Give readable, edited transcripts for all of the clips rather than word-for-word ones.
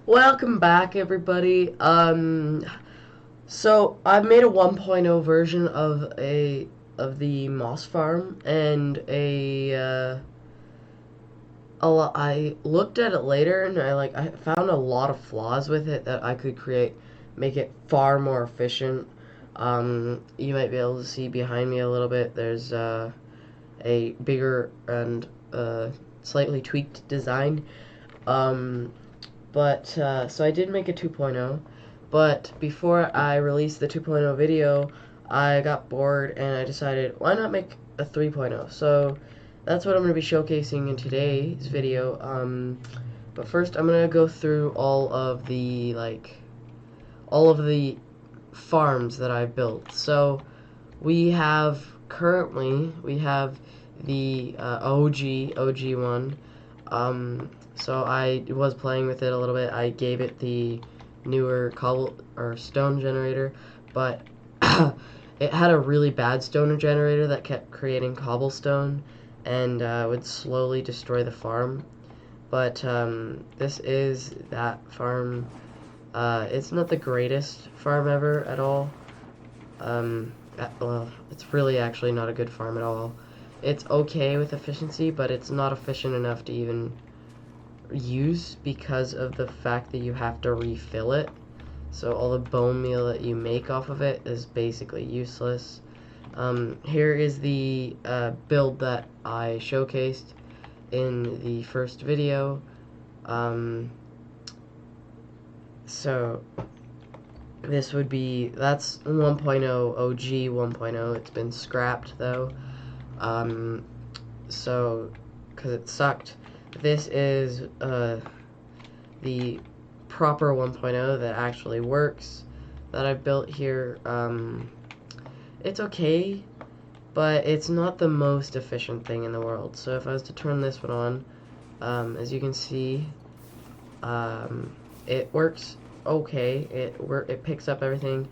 Welcome back, everybody. So I've made a 1.0 version of the moss farm, and I looked at it later, and I found a lot of flaws with it that I could make it far more efficient. You might be able to see behind me a little bit. There's a bigger and slightly tweaked design. Um, so I did make a 2.0, but before I released the 2.0 video, I got bored and I decided, why not make a 3.0? So that's what I'm going to be showcasing in today's video. But first I'm going to go through all of the farms that I built. So we have the OG one. So I was playing with it a little bit. I gave it the newer cobble or stone generator, but it had a really bad stone generator that kept creating cobblestone and would slowly destroy the farm. But this is that farm. It's not the greatest farm ever at all. Well, it's really actually not a good farm at all. It's okay with efficiency, but it's not efficient enough to even use because of the fact that you have to refill it. So all the bone meal that you make off of it is basically useless. Here is the build that I showcased in the first video. So this would be, that's 1.0 OG 1.0. It's been scrapped though. So, because it sucked. This is the proper 1.0 that actually works that I built here. It's okay, but it's not the most efficient thing in the world. So if I was to turn this one on, as you can see, it works okay. It picks up everything.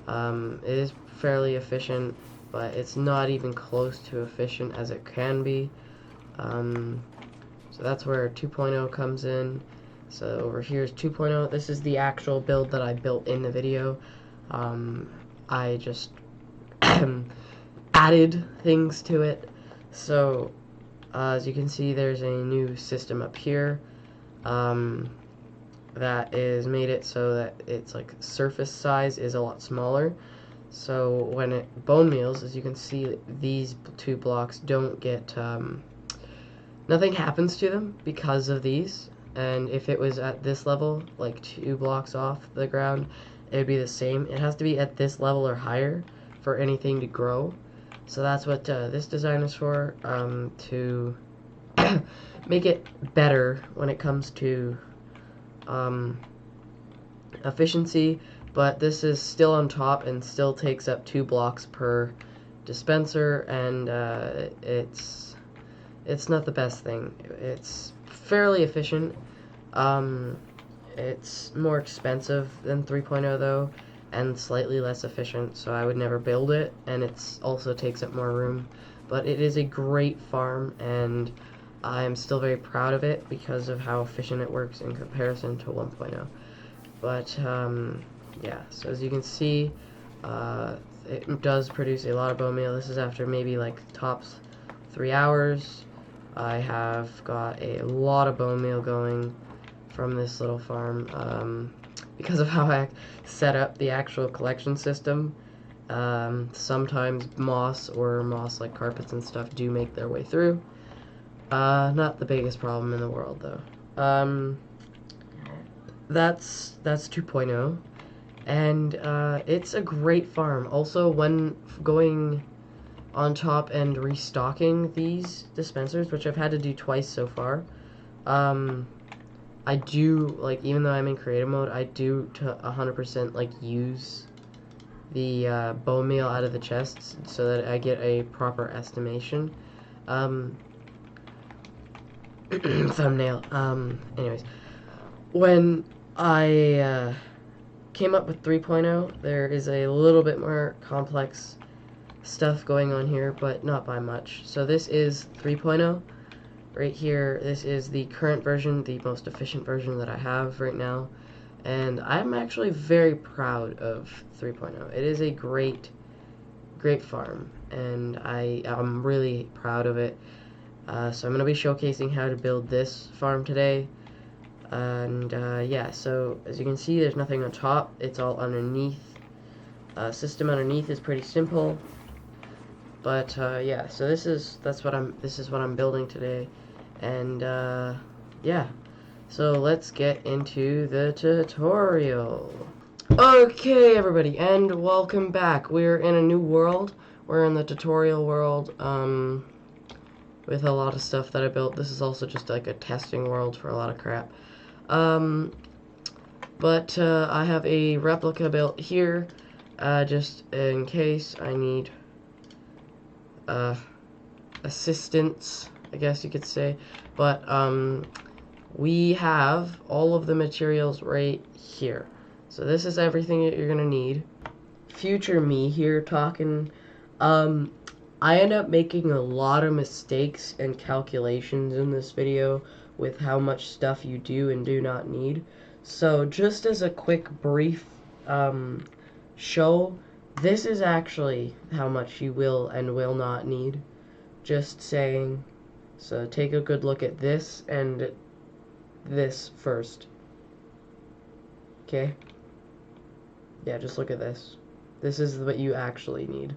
It is fairly efficient, but it's not even close to efficient as it can be. So that's where 2.0 comes in. So over here is 2.0. This is the actual build that I built in the video. I just added things to it. So as you can see, there's a new system up here that is made it so that it's like surface size is a lot smaller. So when it bone meals, as you can see, these two blocks don't get nothing happens to them because of these. And if it was at this level, like 2 blocks off the ground, it would be the same. It has to be at this level or higher for anything to grow. So that's what this design is for, to make it better when it comes to efficiency. But this is still on top and still takes up 2 blocks per dispenser, and it's not the best thing. It's fairly efficient. It's more expensive than 3.0 though, and slightly less efficient, so I would never build it, and it also takes up more room. But it is a great farm, and I'm still very proud of it because of how efficient it works in comparison to 1.0. But yeah, so as you can see, it does produce a lot of bone meal. This is after maybe like tops 3 hours. I have got a lot of bone meal going from this little farm because of how I set up the actual collection system. Sometimes moss or moss-like carpets and stuff do make their way through. Not the biggest problem in the world though. That's 2.0, and it's a great farm. Also, when going on top and restocking these dispensers, which I've had to do twice so far, I do, like, even though I'm in creative mode, I do to 100% like use the bone meal out of the chests so that I get a proper estimation. Thumbnail. Anyways, when I came up with 3.0, there is a little bit more complex stuff going on here, but not by much. So this is 3.0. right here, this is the current version, the most efficient version that I have right now, and I'm actually very proud of 3.0. It is a great farm, and I'm really proud of it. So I'm going to be showcasing how to build this farm today. And yeah, so as you can see, there's nothing on top. It's all underneath. System underneath is pretty simple. But yeah, so this is what I'm building today. And yeah, so let's get into the tutorial. Okay, everybody, and welcome back. We're in a new world. We're in the tutorial world. With a lot of stuff that I built. This is also just like a testing world for a lot of crap. But I have a replica built here, just in case I need assistance, I guess you could say. But we have all of the materials right here. So this is everything that you're gonna need. Future me here talking. I end up making a lot of mistakes and calculations in this video with how much stuff you do and do not need. So just as a quick brief show, this is actually how much you will and will not need. Just saying. So take a good look at this and this first. Okay? Yeah, just look at this. This is what you actually need.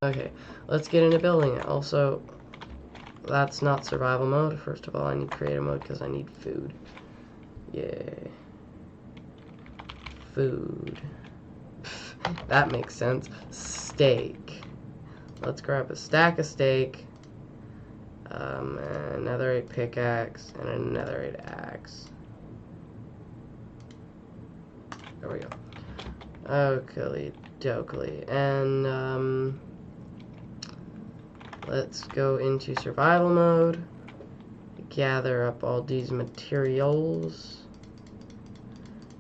Okay, let's get into building it. Also, that's not survival mode. First of all, I need creative mode because I need food. Yay. Food. That makes sense. Steak. Let's grab a stack of steak, another 8 pickaxe, and another 8 axe. There we go. Oakley dokley. And, let's go into survival mode. Gather up all these materials.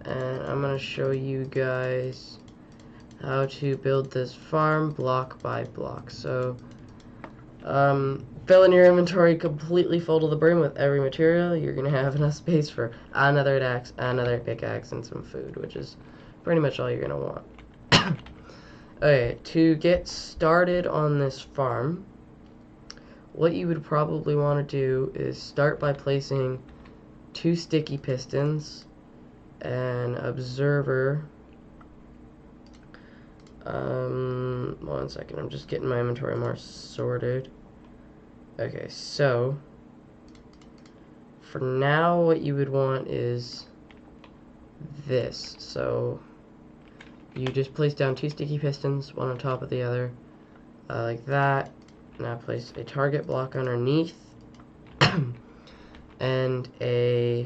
And I'm going to show you guys how to build this farm block by block. So, fill in your inventory completely full to the brim with every material. You're going to have enough space for another axe, another pickaxe, and some food, which is pretty much all you're going to want. Okay, to get started on this farm, what you would probably want to do is start by placing 2 sticky pistons, an observer. One second, I'm just getting my inventory more sorted. Okay, so for now, what you would want is this. So you just place down 2 sticky pistons, one on top of the other, like that. Now place a target block underneath and a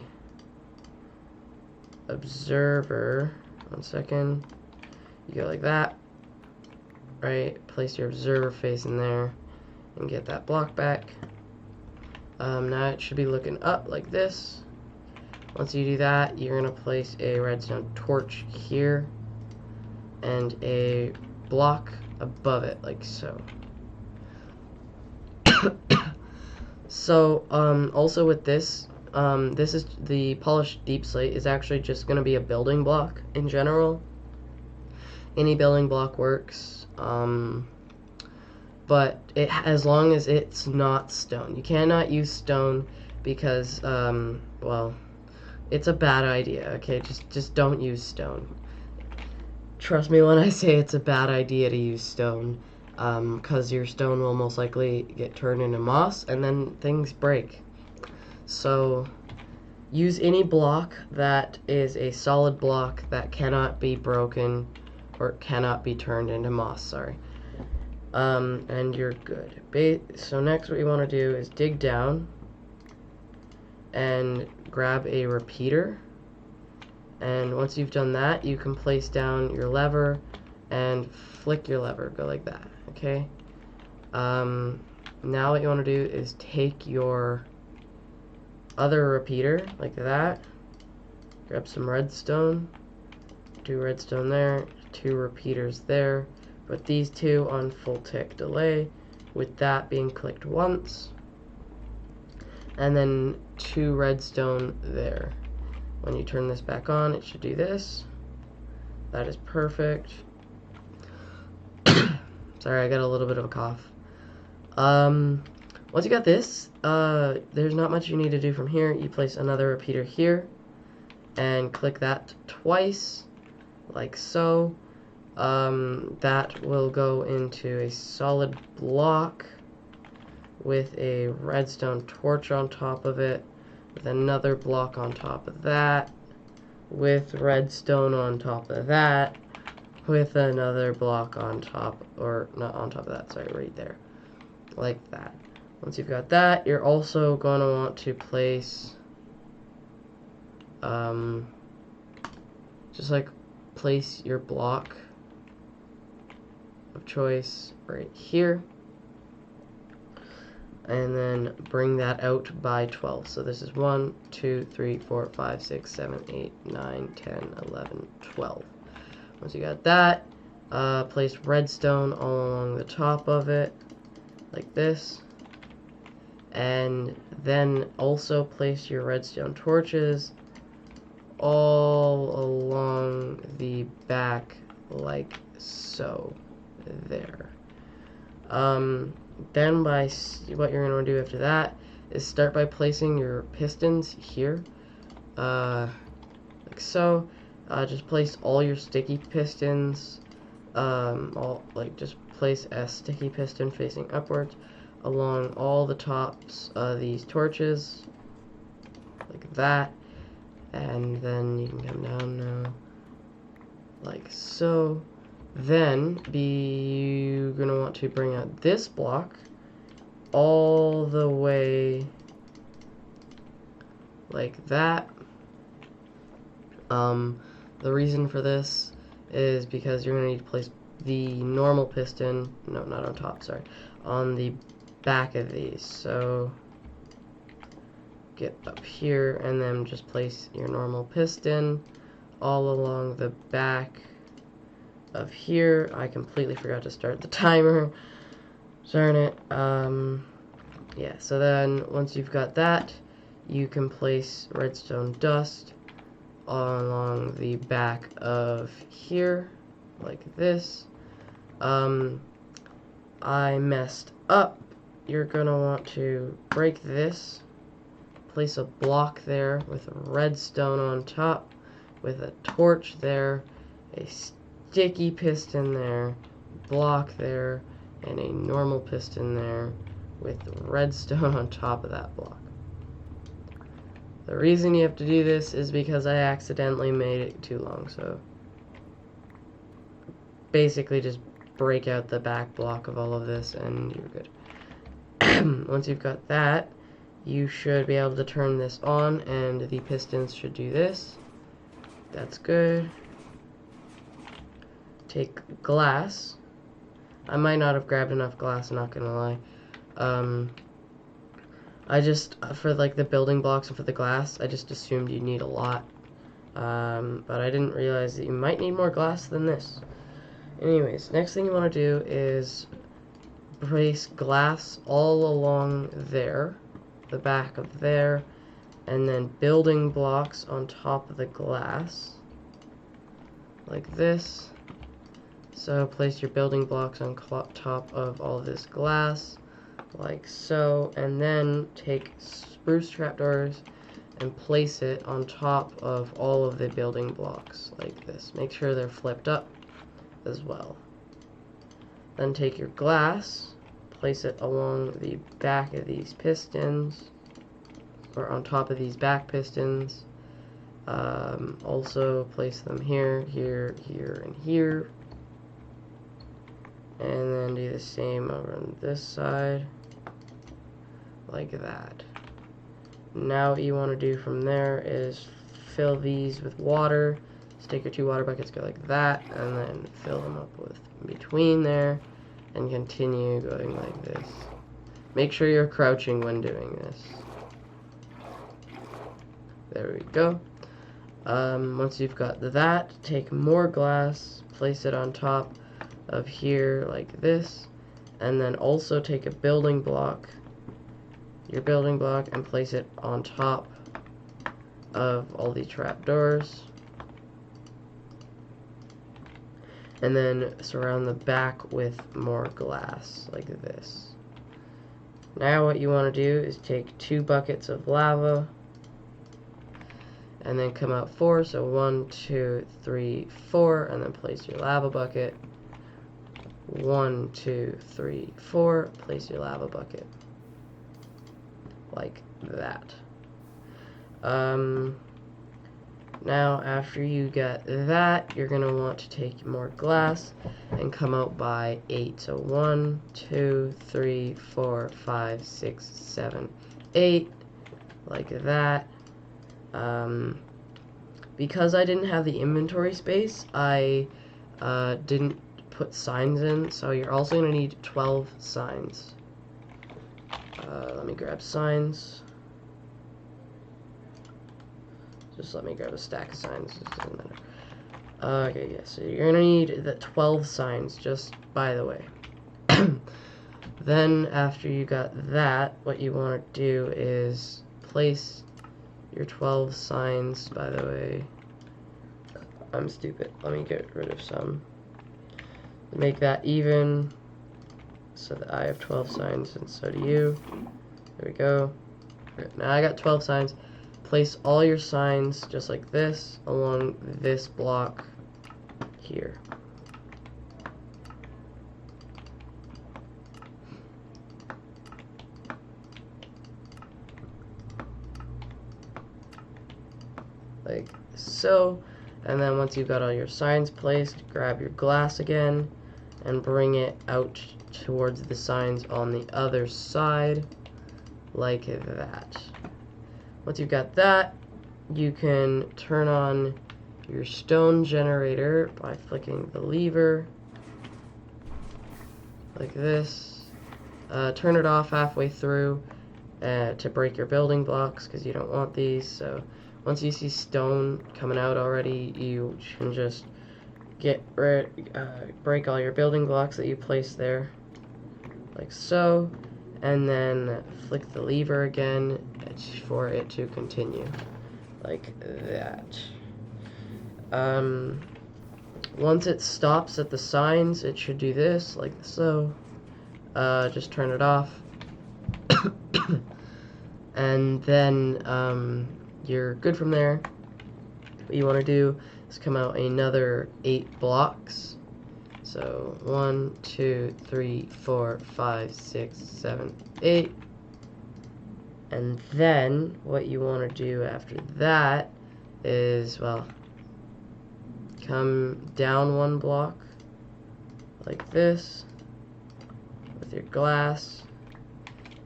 observer. One second. You go like that. Right, place your observer facing there and get that block back. Now it should be looking up like this. Once you do that, you're going to place a redstone torch here and a block above it, like so. So, also with this, this is the polished deep slate is actually just going to be a building block in general. Any building block works. But as long as it's not stone. You cannot use stone because, well, it's a bad idea, okay? Just don't use stone. Trust me when I say it's a bad idea to use stone, because your stone will most likely get turned into moss, and then things break. So, use any block that is a solid block that cannot be broken, or cannot be turned into moss, sorry. And you're good. So next what you want to do is dig down and grab a repeater, and once you've done that, you can place down your lever and flick your lever, go like that, okay? Now what you want to do is take your other repeater, like that, grab some redstone, 2 redstone there, 2 repeaters there, put these 2 on full tick delay, with that being clicked once, and then 2 redstone there. When you turn this back on, it should do this. That is perfect. Sorry, I got a little bit of a cough. Once you got this, there's not much you need to do from here. You place another repeater here, and click that twice, like so. That will go into a solid block with a redstone torch on top of it, with another block on top of that, with redstone on top of that, with another block on top, or not on top of that, sorry, right there, like that. Once you've got that, you're also going to want to place, just like place your block of choice right here, and then bring that out by 12. So this is 1, 2, 3, 4, 5, 6, 7, 8, 9, 10, 11, 12. Once you got that, place redstone all along the top of it, like this. And then also place your redstone torches all along the back, like so. There. Then what you're going to do after that is start by placing your pistons here, like so. Just place all your sticky pistons, just place a sticky piston facing upwards along all the tops of these torches, like that, and then you can come down now, like so. Then you're going to want to bring out this block all the way like that. The reason for this is because you're going to need to place the normal piston, no, not on top, sorry, on the back of these. So get up here and then just place your normal piston all along the back of here. I completely forgot to start the timer. Darn it. Yeah, so then once you've got that, you can place redstone dust along the back of here, like this. I messed up. You're gonna want to break this, place a block there with redstone on top, with a torch there, a sticky piston there, block there, and a normal piston there with redstone on top of that block. The reason you have to do this is because I accidentally made it too long, so basically just break out the back block of all of this and you're good. Once you've got that, you should be able to turn this on and the pistons should do this. That's good. Take glass. I might not have grabbed enough glass, not gonna lie. I just, for like the building blocks and for the glass, I just assumed you need a lot. But I didn't realize that you might need more glass than this. Anyways, next thing you want to do is place glass all along there, the back of there, and then building blocks on top of the glass, like this. So place your building blocks on top of all this glass, like so, and then take spruce trapdoors and place it on top of all of the building blocks, like this. Make sure they're flipped up as well. Then take your glass, place it along the back of these pistons, or on top of these back pistons. Also place them here, here, here, and here. And then do the same over on this side, like that. Now what you want to do from there is fill these with water. Just take your 2 water buckets, go like that, and then fill them up with between there, and continue going like this. Make sure you're crouching when doing this. There we go. Once you've got that, take more glass, place it on top of here like this, and then also take a building block, your building block, and place it on top of all the trapdoors. And then surround the back with more glass, like this. Now what you want to do is take 2 buckets of lava, and then come out 4, so 1, 2, 3, 4, and then place your lava bucket. 1, 2, 3, 4, place your lava bucket. Like that. Now after you get that, you're going to want to take more glass and come out by 8. So 1, 2, 3, 4, 5, 6, 7, 8. Like that. Because I didn't have the inventory space, I didn't put signs in, so you're also going to need 12 signs. Let me grab signs. Just let me grab a stack of signs. It doesn't matter. Okay, yeah, so you're going to need the 12 signs, just by the way. Then, after you got that, what you want to do is place your 12 signs, by the way. I'm stupid. Let me get rid of some. Make that even, so that I have 12 signs, and so do you. There we go. Right, now I got 12 signs. Place all your signs, just like this, along this block here. Like so. And then once you've got all your signs placed, grab your glass again and bring it out towards the signs on the other side, like that. Once you've got that, you can turn on your stone generator by flicking the lever, like this. Turn it off halfway through to break your building blocks, because you don't want these. So once you see stone coming out already, you can just break all your building blocks that you placed there, like so, and then flick the lever again for it to continue, like that. Once it stops at the signs, it should do this, like so. Just turn it off, and then you're good from there. What you want to do is come out another 8 blocks. So 1, 2, 3, 4, 5, 6, 7, 8. And then what you want to do after that is, well, come down 1 block like this with your glass,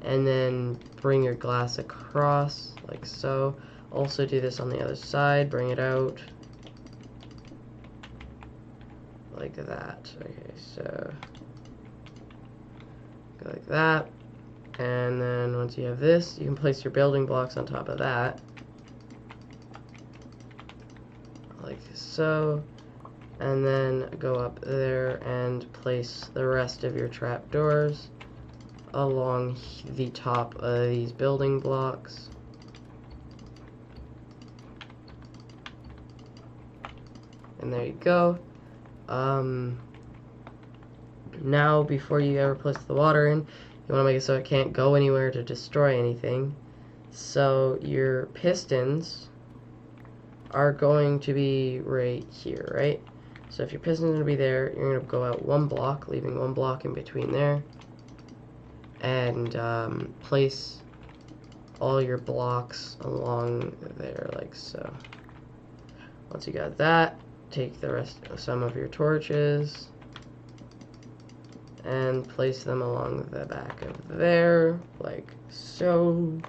and then bring your glass across like so. Also do this on the other side, bring it out like that. Okay, so go like that, and then once you have this, you can place your building blocks on top of that, like so, and then go up there and place the rest of your trapdoors along the top of these building blocks. And there you go. Now, before you ever place the water in, you want to make it so it can't go anywhere to destroy anything. So your pistons are going to be right here, right? So if your pistons are going to be there, you're going to go out 1 block, leaving 1 block in between there, and place all your blocks along there, like so. Once you got that, take the rest of some of your torches and place them along the back of there, like so.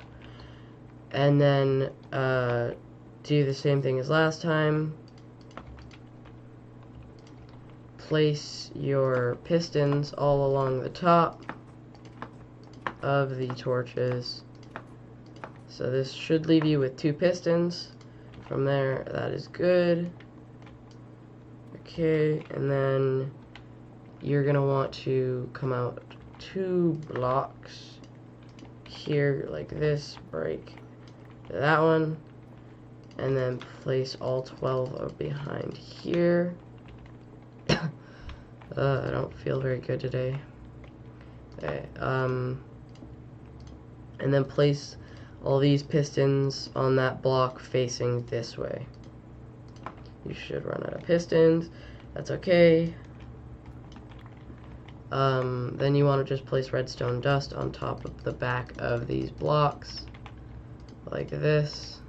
And then do the same thing as last time. Place your pistons all along the top of the torches. So this should leave you with 2 pistons. From there, that is good. Okay, and then you're gonna want to come out 2 blocks here like this, break that one, and then place all 12 of behind here. I don't feel very good today. Okay, and then place all these pistons on that block facing this way. You should run out of pistons. That's okay. Then you want to just place redstone dust on top of the back of these blocks, like this.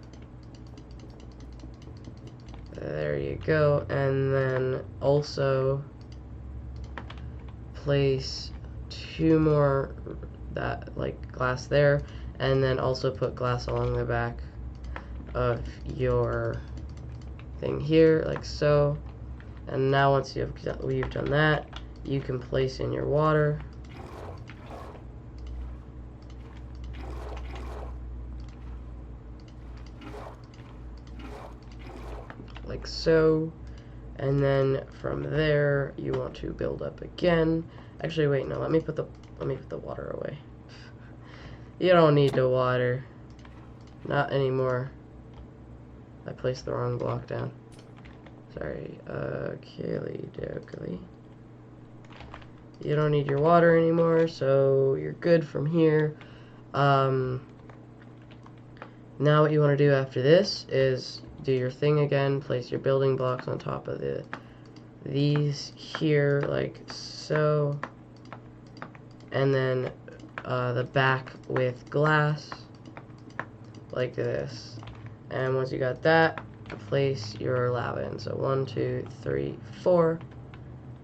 There you go. And then also place 2 more that like glass there, and then also put glass along the back of your thing here, like so. And now once you've done that, you can place in your water. Like so. And then from there, you want to build up again. Actually, wait, no, let me put the water away. You don't need the water. Not anymore. I placed the wrong block down. Sorry. Dokey. You don't need your water anymore, so you're good from here. Now what you want to do after this is do your thing again. Place your building blocks on top of these here, like so. And then the back with glass, like this. And once you got that, place your lava in. So 1, 2, 3, 4,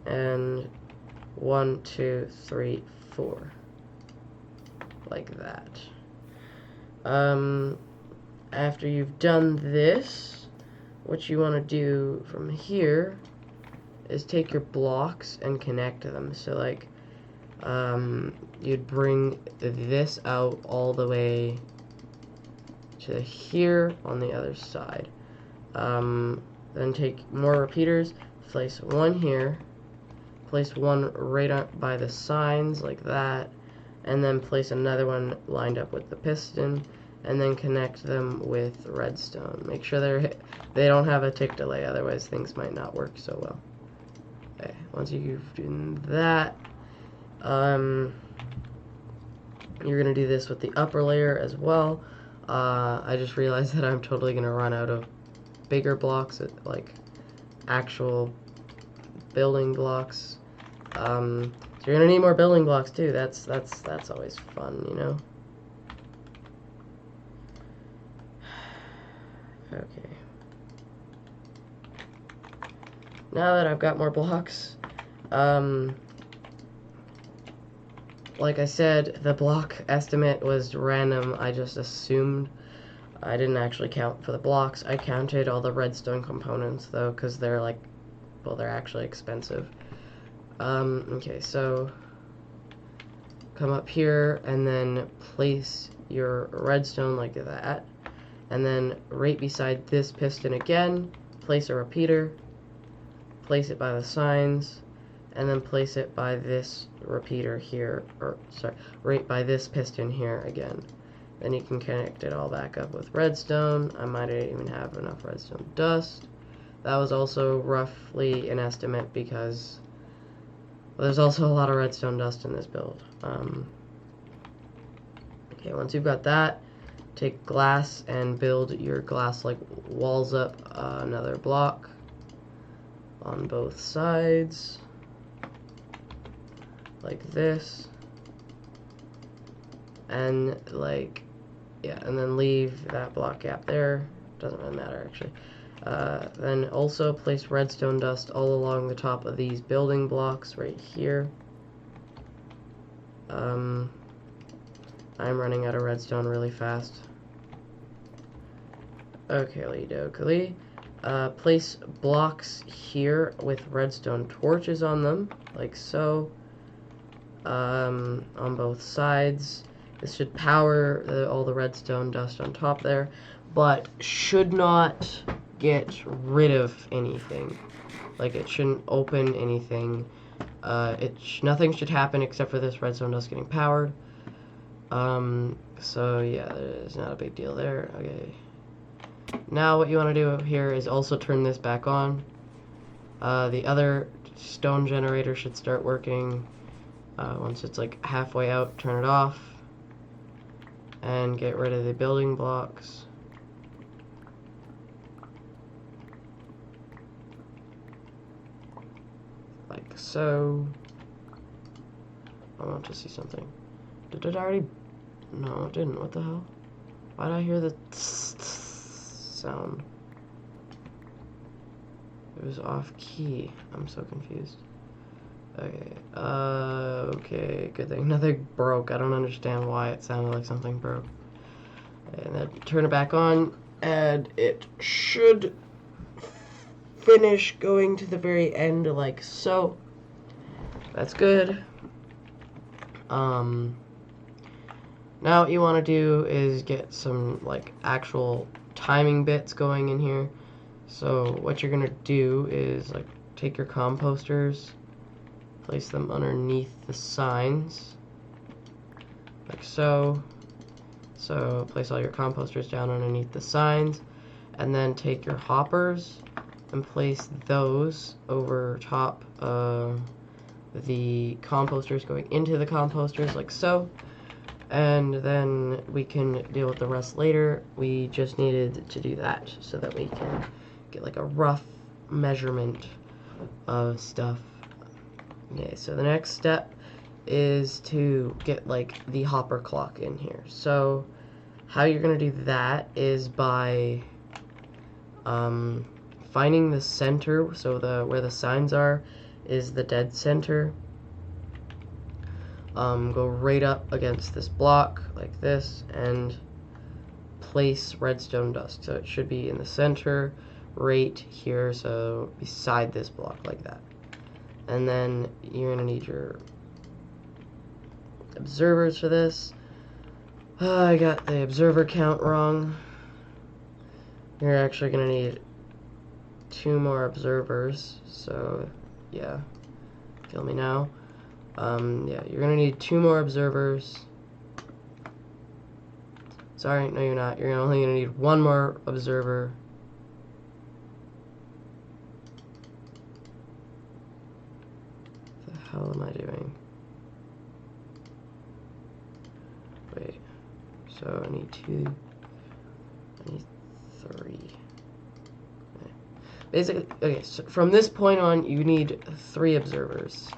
and 1, 2, 3, 4, like that. After you've done this, what you want to do from here is take your blocks and connect them. So like you'd bring this out all the way to here on the other side. Then take more repeaters, place 1 here, place 1 right up by the signs like that, and then place another one lined up with the piston, and then connect them with redstone. Make sure they don't have a tick delay, otherwise things might not work so well. Okay, once you've done that, you're gonna do this with the upper layer as well. I just realized that I'm totally gonna run out of bigger blocks, like actual building blocks. So you're gonna need more building blocks too. That's always fun, you know. Okay. Now that I've got more blocks, like I said, the block estimate was random. I just assumed. I didn't actually count for the blocks. I counted all the redstone components though, because they're like, well, they're actually expensive. Okay, so come up here and then place your redstone like that, and then right beside this piston again, place a repeater, place it by the signs, and then place it by this repeater here, or sorry, right by this piston here again. Then you can connect it all back up with redstone. I might even have enough redstone dust. That was also roughly an estimate because there's also a lot of redstone dust in this build. Okay, once you've got that, take glass and build your glass-like walls up another block on both sides, like this, and like, yeah, and then leave that block gap there. Doesn't really matter actually. Then also place redstone dust all along the top of these building blocks right here. I'm running out of redstone really fast. Okay, dokey. Place blocks here with redstone torches on them, like so, on both sides. This should power all the redstone dust on top there, but should not get rid of anything. Like, it shouldn't open anything. Nothing should happen except for this redstone dust getting powered. So yeah, there's not a big deal there. Okay. Now what you want to do here is also turn this back on. The other stone generator should start working. Once it's like halfway out, turn it off. And get rid of the building blocks. Like so. I want to see something. Did it already? No, it didn't. What the hell? Why did I hear the sound? It was off key. I'm so confused. Okay. Okay. Good thing nothing broke. I don't understand why it sounded like something broke. And then turn it back on, and it should finish going to the very end like so. That's good. Now what you want to do is get some like actual timing bits going in here. So what you're gonna do is like take your composters, place them underneath the signs, like so. So place all your composters down underneath the signs, and then take your hoppers and place those over top of the composters going into the composters like so. And then we can deal with the rest later. We just needed to do that so that we can get like a rough measurement of stuff. Okay, so the next step is to get like the hopper clock in here. So how you're gonna do that is by finding the center. So where the signs are is the dead center. Go right up against this block like this and place redstone dust. So it should be in the center right here, so beside this block like that. And then you're gonna need your observers for this. I got the observer count wrong. You're actually gonna need 2 more observers, so yeah, kill me now. Yeah, you're gonna need 2 more observers. Sorry, no you're not. You're only gonna need 1 more observer. What the hell am I doing? Wait. So I need 2. I need 3. Okay. Basically, okay, so from this point on, you need 3 observers.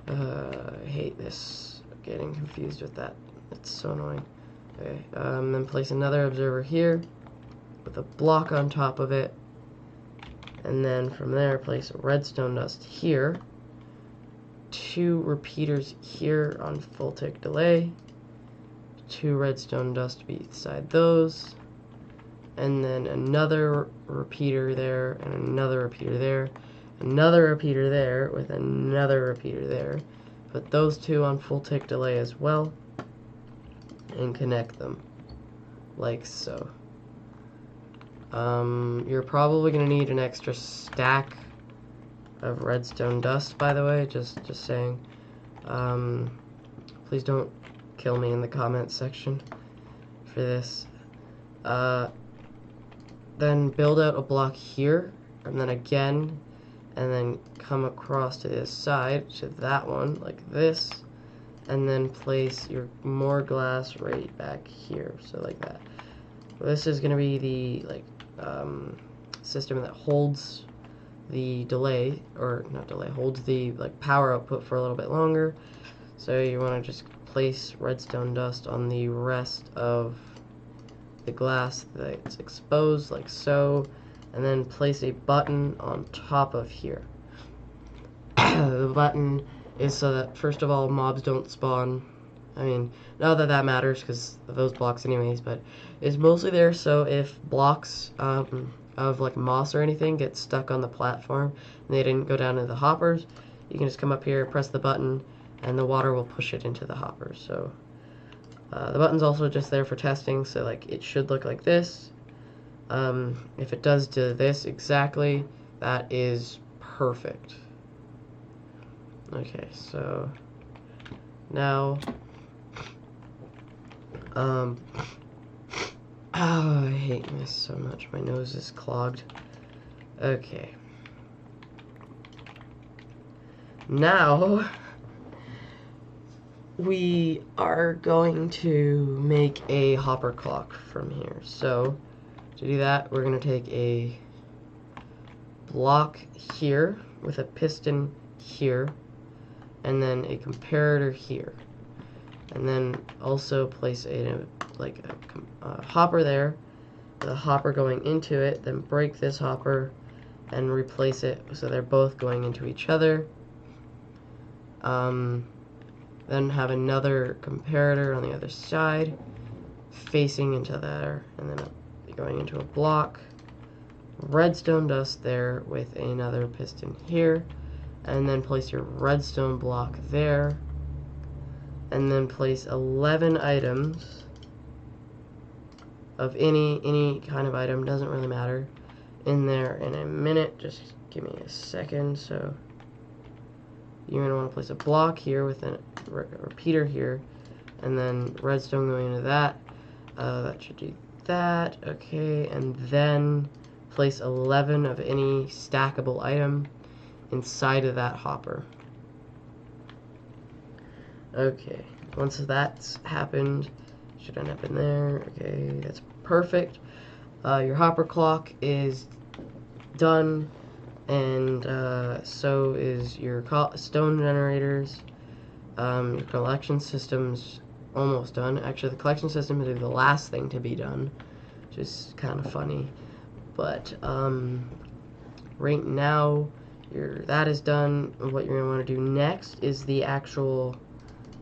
I hate this. I'm getting confused with that. It's so annoying. Okay, then place another observer here with a block on top of it. And then from there, place redstone dust here. 2 repeaters here on full tick delay. 2 redstone dust beside those. And then another repeater there, and another repeater there. Another repeater there with another repeater there. Put those 2 on full tick delay as well. And connect them. Like so. You're probably going to need an extra stack of redstone dust, by the way, just saying. Please don't kill me in the comments section for this. Then build out a block here, and then again, and then come across to this side, to that one, like this, and then place your more glass right back here, so like that. This is going to be the, like, system that holds the delay, or not delay, holds the like power output for a little bit longer. So you want to just place redstone dust on the rest of the glass that's exposed, like so, and then place a button on top of here. The button is so that, first of all, mobs don't spawn. I mean, not that that matters because of those blocks anyways, but it's mostly there so if blocks of like moss or anything get stuck on the platform and they didn't go down into the hoppers, you can just come up here, press the button, and the water will push it into the hoppers. So the button's also just there for testing, so like it should look like this. If it does do this exactly, that is perfect. Okay, so now, oh, I hate this so much. My nose is clogged. Okay. Now, we are going to make a hopper clock from here. So, to do that, we're going to take a block here with a piston here, and then a comparator here. And then also place a hopper there, with a hopper going into it, then break this hopper and replace it so they're both going into each other. Then have another comparator on the other side facing into there, and then going into a block. Redstone dust there with another piston here, and then place your redstone block there, and then place 11 items of any kind of item, doesn't really matter, in there in a minute. Just give me a second. So you're going to want to place a block here with a repeater here, and then redstone going into that. That should do that. Okay, and then place 11 of any stackable item inside of that hopper. Okay, once that's happened, should end up in there. Okay, that's perfect. Your hopper clock is done, and so is your stone generators. Your collection system's almost done. Actually, the collection system is the last thing to be done, which is kind of funny. But right now, that is done. What you're going to want to do next is the actual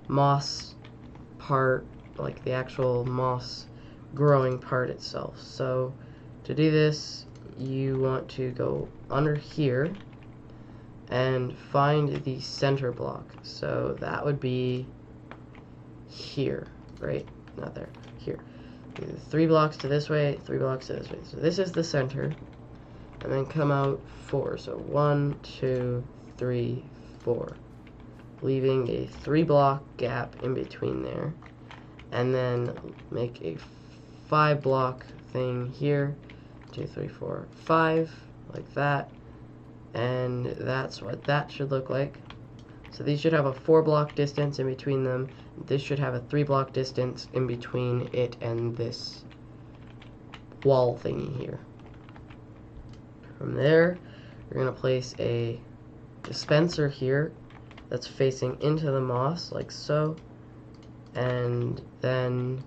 moss part, like the actual moss growing part itself. So to do this, you want to go under here and find the center block. So that would be here, right? Not there, here. 3 blocks to this way, 3 blocks to this way. So this is the center, and then come out 4. So 1, 2, 3, 4, leaving a 3 block gap in between there, and then make a 5 block thing here. 2, 3, 4, 5, like that, and that's what that should look like. So these should have a 4 block distance in between them. This should have a 3 block distance in between it and this wall thingy here. From there, you're going to place a dispenser here that's facing into the moss, like so, and then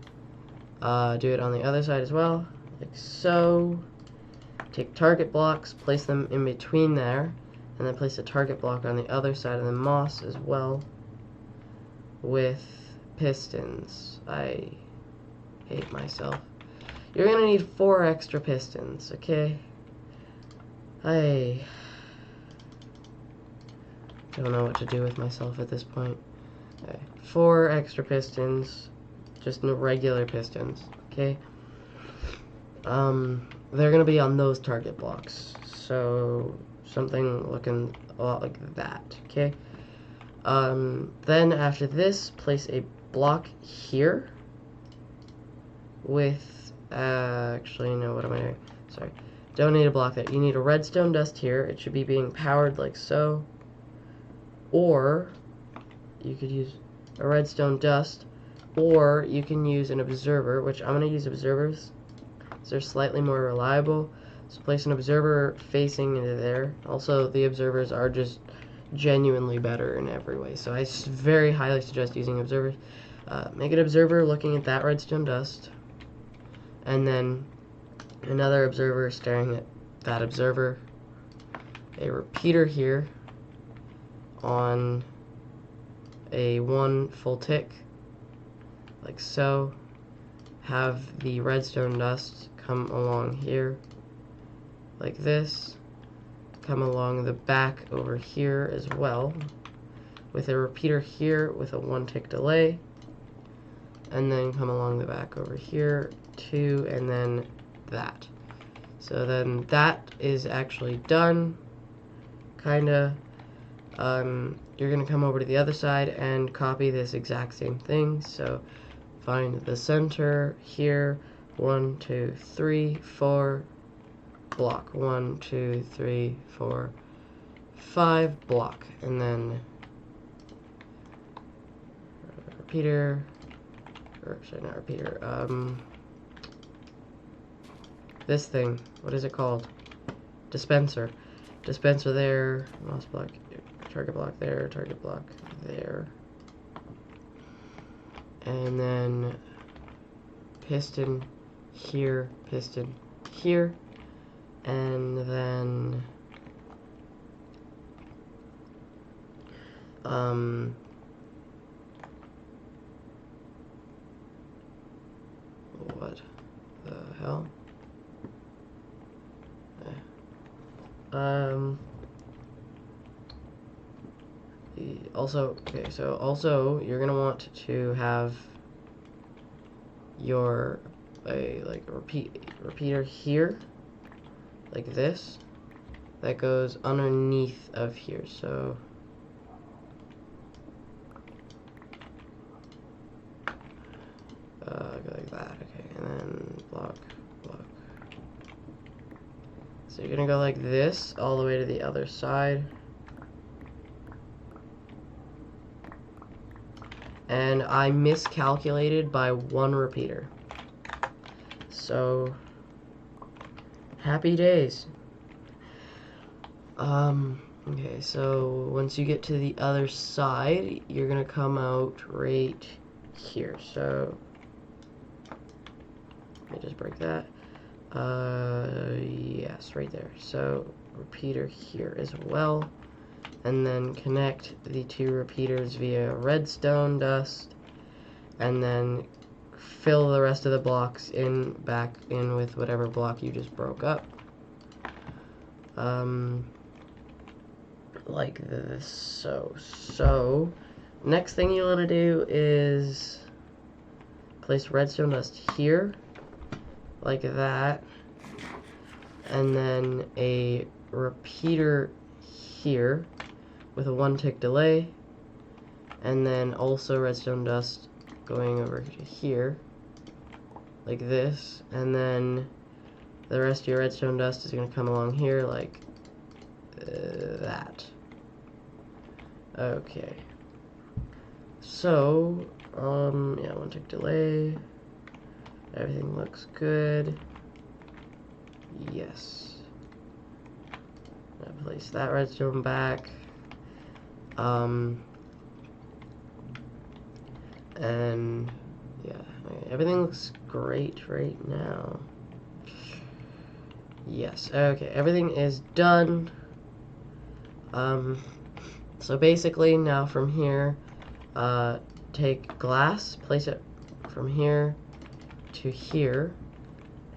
do it on the other side as well, like so. Take target blocks, place them in between there, and then place a target block on the other side of the moss as well with pistons. I hate myself. You're gonna need 4 extra pistons, okay? I don't know what to do with myself at this point. Okay. 4 extra pistons, just no regular pistons, okay? They're gonna be on those target blocks, so something looking a lot like that, okay? Then after this, place a block here with, actually, no, what am I doing? Sorry, don't need a block there. You need a redstone dust here. It should be being powered like so, or you could use a redstone dust, or you can use an observer, which I'm gonna use observers. So they're slightly more reliable. So place an observer facing into there. Also, the observers are just genuinely better in every way. So I very highly suggest using observers. Make an observer looking at that redstone dust, and then another observer staring at that observer. A repeater here on a 1 full tick, like so. Have the redstone dust come along here like this, come along the back over here as well with a repeater here with a 1 tick delay, and then come along the back over here too, and then that. So then that is actually done, kinda. You're going to come over to the other side and copy this exact same thing. So find the center here, 1, 2, 3, 4, block, 1, 2, 3, 4, 5, block, and then repeater, or sorry, not repeater, this thing, what is it called? Dispenser there, mouse block, target block there, target block there, and then piston here, and then what the hell? Also, okay, so also you're gonna want to have your repeater here, like this, that goes underneath of here. So go like that, okay, and then block. So you're gonna go like this all the way to the other side. And I miscalculated by 1 repeater. So happy days. Okay, so once you get to the other side, you're gonna come out right here. So let me just break that. Yes, right there. So repeater here as well, and then connect the 2 repeaters via redstone dust, and then fill the rest of the blocks back in with whatever block you just broke up. Like this. So next thing you want to do is place redstone dust here, like that, and then a repeater here with a 1 tick delay, and then also redstone dust going over to here, like this, and then the rest of your redstone dust is going to come along here like that. Okay. So, yeah, 1 tick delay. Everything looks good. Yes. I place that redstone back. And yeah, everything looks great right now. Yes, okay, everything is done. So basically now from here, take glass, place it from here to here,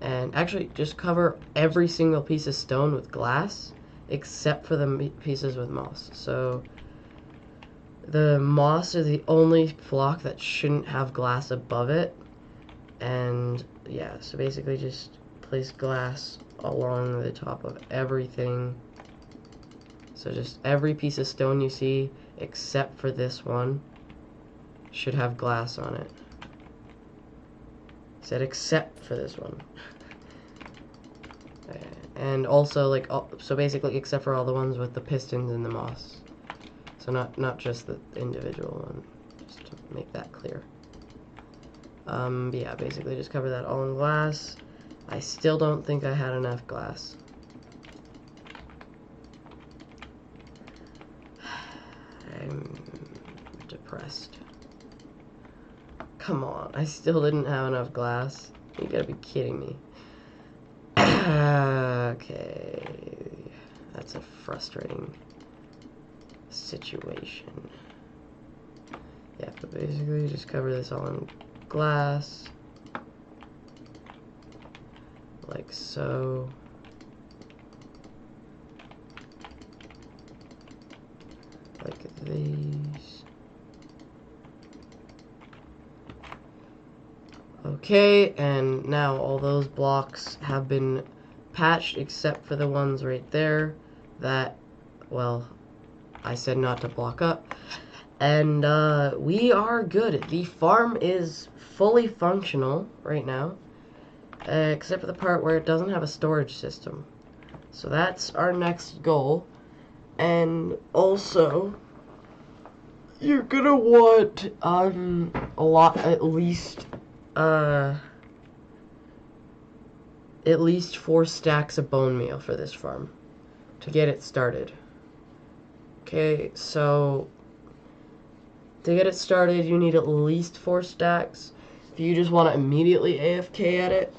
and actually just cover every single piece of stone with glass except for the pieces with moss. So the moss is the only block that shouldn't have glass above it, and yeah, so basically just place glass along the top of everything. So just every piece of stone you see except for this one should have glass on it. I said except for this one. And also, like, so basically except for all the ones with the pistons and the moss. So not just the individual one, just to make that clear. But yeah, basically just cover that all in glass. I still don't think I had enough glass. I'm depressed. Come on, I still didn't have enough glass. You gotta be kidding me. Okay, that's a frustrating situation. Yeah, but basically just cover this all in glass, like so. Like these. Okay, and now all those blocks have been patched except for the ones right there that, well, I said not to block up. And we are good. The farm is fully functional right now, except for the part where it doesn't have a storage system. So that's our next goal. And also, you're gonna want a lot, at least 4 stacks of bone meal for this farm to get it started. Okay, so to get it started, you need at least 4 stacks. If you just want to immediately AFK at it,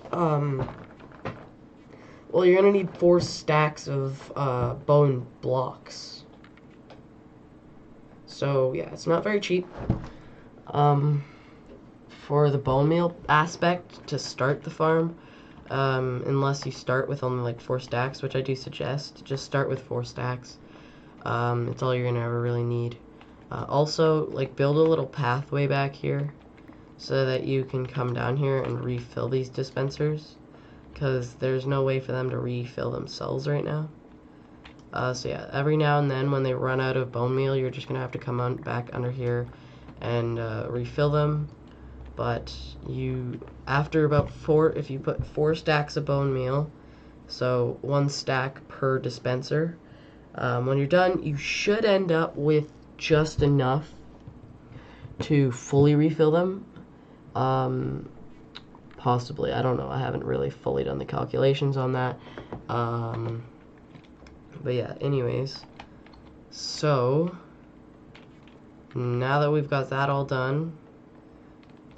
well, you're gonna need 4 stacks of bone blocks. So yeah, it's not very cheap. For the bone meal aspect to start the farm, unless you start with only like 4 stacks, which I do suggest, just start with 4 stacks. It's all you're gonna ever really need. Also, like, build a little pathway back here so that you can come down here and refill these dispensers, because there's no way for them to refill themselves right now. So yeah, every now and then when they run out of bone meal, you're just gonna have to come on back under here and refill them. But after about 4, if you put 4 stacks of bone meal, so 1 stack per dispenser, when you're done, you should end up with just enough to fully refill them. Possibly, I don't know, I haven't really fully done the calculations on that. But yeah, anyways, so now that we've got that all done,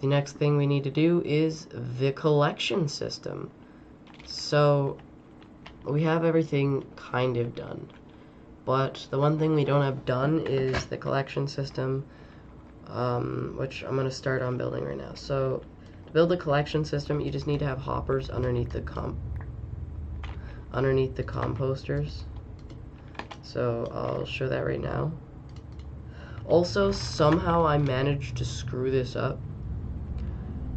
the next thing we need to do is the collection system. So we have everything kind of done, but the one thing we don't have done is the collection system, which I'm going to start on building right now. So to build the collection system, you just need to have hoppers underneath the composters. So I'll show that right now. Also, somehow I managed to screw this up.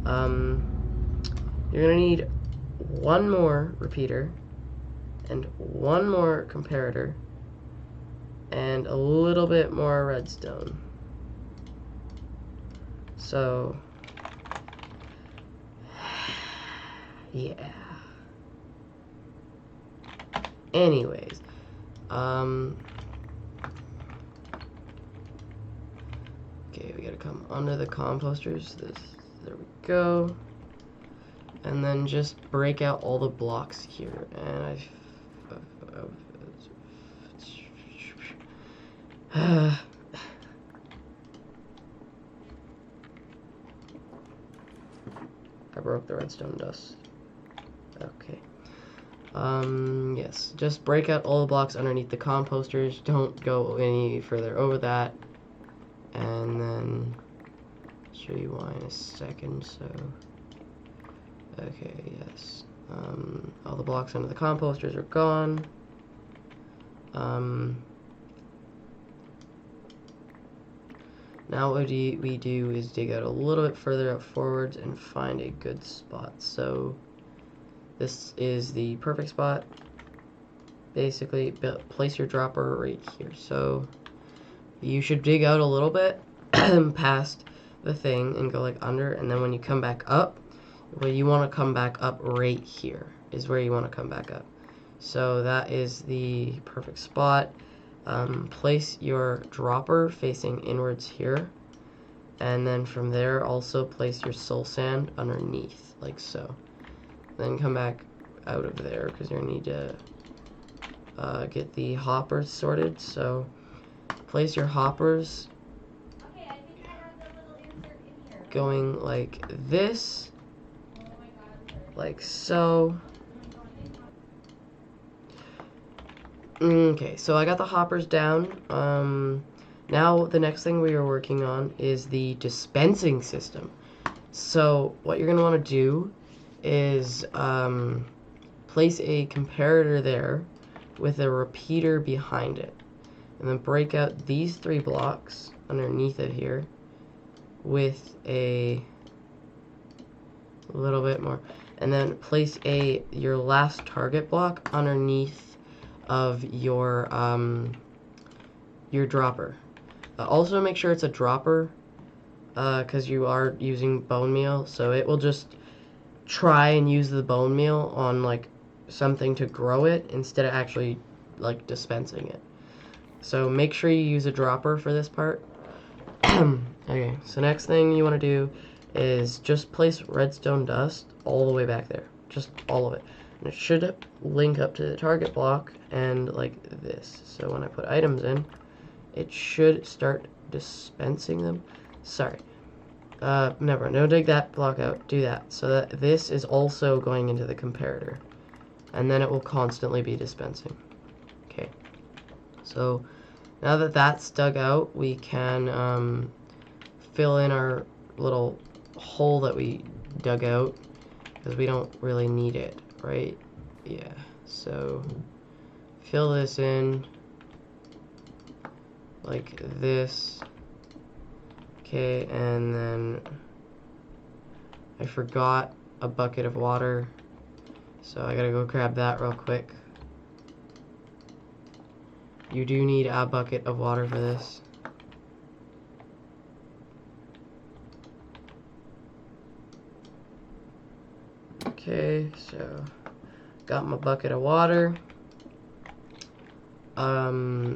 You're gonna need 1 more repeater and 1 more comparator and a little bit more redstone. So yeah. Anyways, okay, we gotta come under the composters. There we go. And then just break out all the blocks here. And I broke the redstone dust. Okay. Yes, just break out all the blocks underneath the composters. Don't go any further over that. And then show you why in a second. So okay, yes, all the blocks under the composters are gone. Now what we do is dig out a little bit further out forwards and find a good spot. So this is the perfect spot. Basically, place your dropper right here. So you should dig out a little bit past the thing and go like under, and then when you come back up, well, you want to come back up right here is where you want to come back up. So that is the perfect spot. Place your dropper facing inwards here, and then from there also place your soul sand underneath like so. Then come back out of there because you're gonna need to get the hoppers sorted. So place your hoppers going like this, like so. Okay, so I got the hoppers down. Now the next thing we are working on is the dispensing system. So what you're gonna want to do is place a comparator there with a repeater behind it, and then break out these 3 blocks underneath it here with a little bit more, and then place your last target block underneath of your your dropper. Also make sure it's a dropper, because you are using bone meal, so it will just try and use the bone meal on like something to grow it instead of actually like dispensing it. So make sure you use a dropper for this part. Okay, so next thing you want to do is just place redstone dust all the way back there. Just all of it. And it should link up to the target block and like this. So when I put items in, it should start dispensing them. Sorry. Never. No, dig that block out. Do that. So that this is also going into the comparator. And then it will constantly be dispensing. Okay. So now that that's dug out, we can fill in our little hole that we dug out, because we don't really need it, right? Yeah. So fill this in like this. Okay, and then I forgot a bucket of water, so I gotta go grab that real quick. You do need a bucket of water for this. Okay, so got my bucket of water.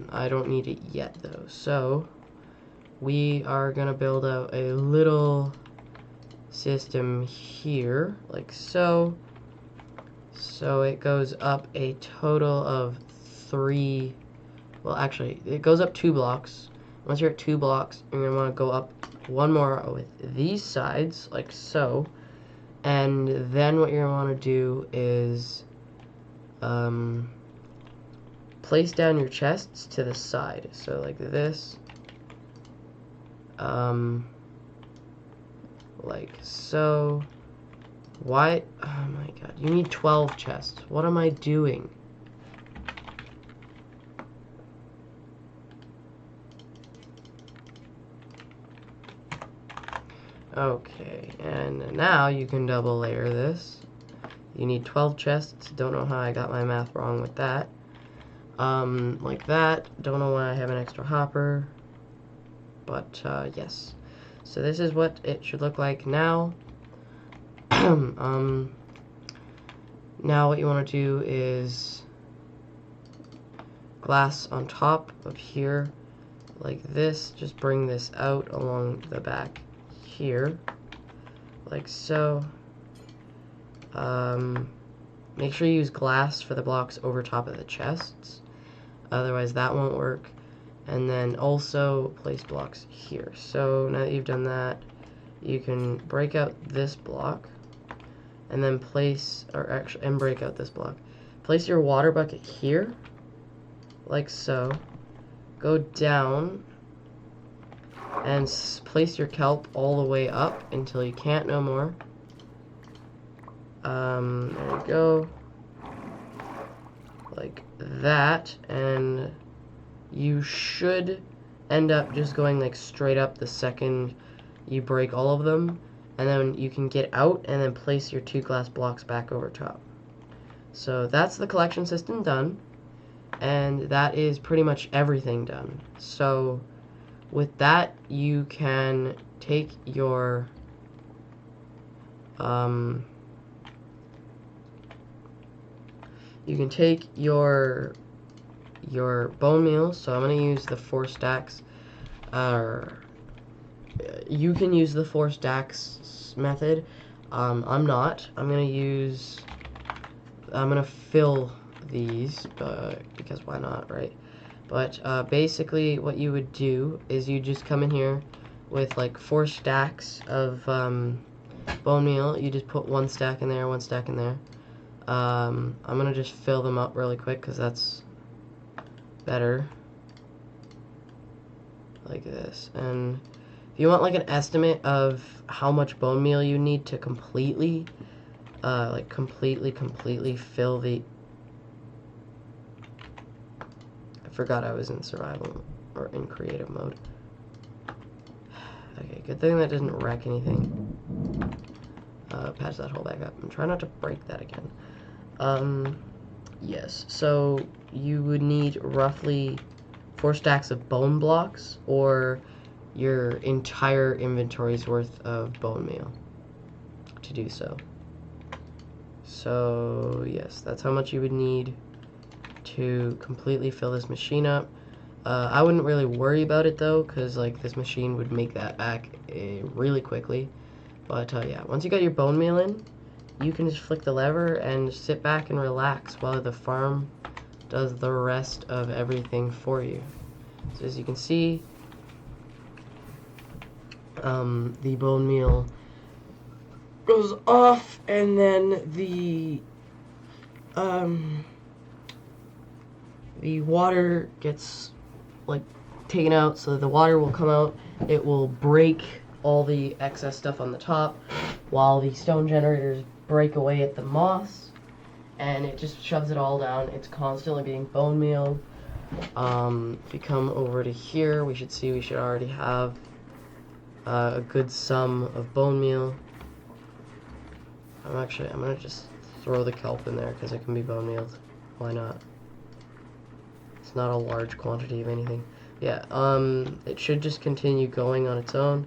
I don't need it yet though, so we are gonna build out a little system here, like so. So it goes up a total of 3, well actually, it goes up 2 blocks. Once you're at 2 blocks, you're gonna wanna go up one more with these sides, like so. And then what you're gonna wanna do is, place down your chests to the side. So like this. Like so. Why? Oh my god. You need 12 chests. What am I doing? Okay, and now you can double layer this. You need 12 chests. Don't know how I got my math wrong with that. Like that. Don't know why I have an extra hopper. But, yes. So this is what it should look like now. Now what you want to do is glass on top of here, like this. Just bring this out along the back here, like so. Make sure you use glass for the blocks over top of the chests, otherwise that won't work. And then also place blocks here. So now that you've done that, you can break out this block and then place, or actually, and break out this block. Place your water bucket here, like so. Go down and place your kelp all the way up until you can't no more. There you go. Like that, and you should end up just going like straight up the second you break all of them, and then you can get out and then place your 2 glass blocks back over top. So that's the collection system done, and that is pretty much everything done. So with that, you can take your bone meal. So I'm going to use the 4 stacks. You can use the 4 stacks method. I'm not. I'm going to fill these, because why not, right? But basically what you would do is you just come in here with like 4 stacks of bone meal. You just put 1 stack in there, 1 stack in there. I'm going to just fill them up really quick because that's better. Like this. And if you want like an estimate of how much bone meal you need to completely fill the... I forgot I was in survival or in creative mode. Okay, good thing that didn't wreck anything. Patch that hole back up and try not to break that again. Yes, so you would need roughly 4 stacks of bone blocks or your entire inventory's worth of bone meal to do so. So yes, that's how much you would need to completely fill this machine up. I wouldn't really worry about it though, because like this machine would make that back really quickly. But yeah, once you got your bone meal in, you can just flick the lever and sit back and relax while the farm does the rest of everything for you. So as you can see, the bone meal goes off, and then the water gets like taken out, so the water will come out. It will break all the excess stuff on the top, while the stone generators break away at the moss, and it just shoves it all down. It's constantly being bone meal. If you come over to here, we should already have a good sum of bone meal. I'm gonna just throw the kelp in there because it can be bone mealed. Why not? It's not a large quantity of anything. Yeah, it should just continue going on its own.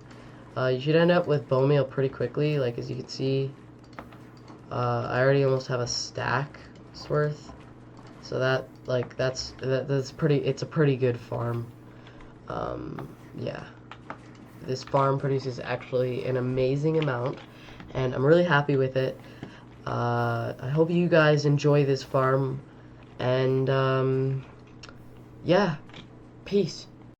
You should end up with bone meal pretty quickly. Like as you can see, I already almost have a stack's worth. So that's pretty. It's a pretty good farm. Yeah, this farm produces actually an amazing amount, and I'm really happy with it. I hope you guys enjoy this farm, and yeah, peace.